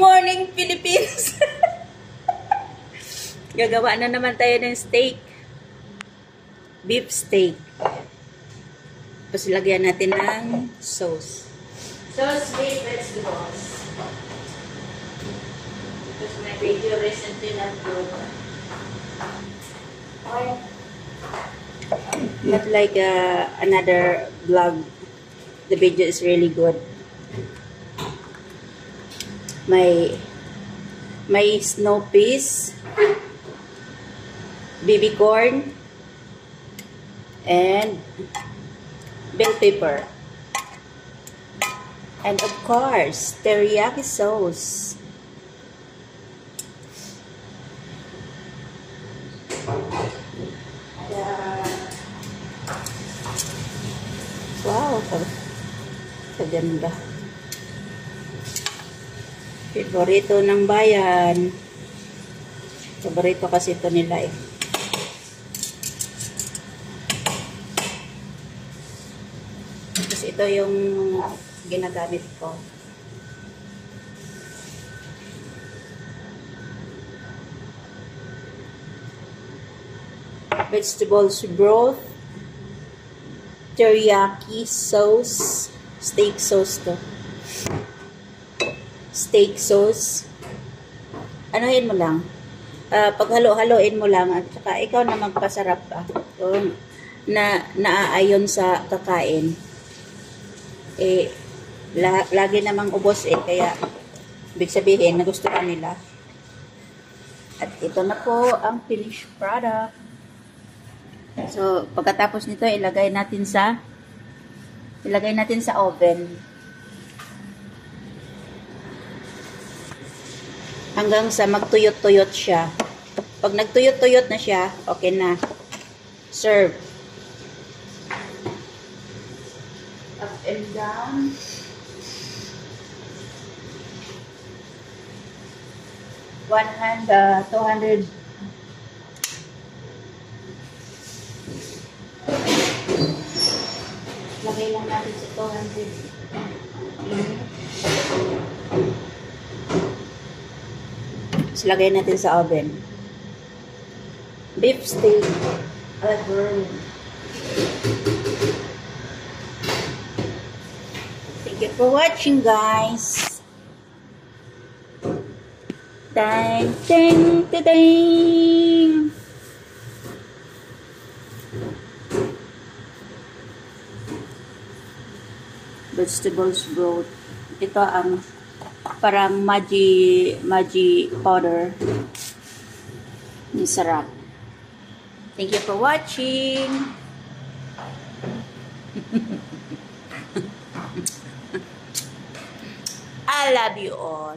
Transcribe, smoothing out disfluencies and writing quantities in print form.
morning, Philippines! Gagawa na naman tayo ng steak. Beef steak. Tapos lagyan natin ng sauce. Sauce with vegetables. Because my video recently not good. Not like another vlog. The video is really good. My snow peas, baby corn, and bell pepper, and of course teriyaki sauce. Wow, kaganda. Favorito ng bayan. Favorito kasi ito nila eh. Tapos ito yung ginagamit ko. Vegetables broth, teriyaki sauce, steak sauce to. Steak sauce. Anuhin mo lang. Paghalo-haloin mo lang at saka ikaw na magpasarap ka. Kung naaayon sa kakain. Eh, lagi namang ubos eh. Kaya, ibig sabihin, nagustuhan nila. At ito na po ang finished product. So, pagkatapos nito, ilagay natin sa oven. Hanggang sa magtuyot-tuyot siya. Pag nagtuyot-tuyot na siya, okay na. Serve. Up and down. One hand, 200. Lagay lang natin sa 200. Lagay natin sa oven. Beef steak. Thank you for watching, guys. Dang, dang, dang, dang. Vegetables broth. Ito ang parang Maggi powder. Ang sarap. Thank you for watching. I love you all.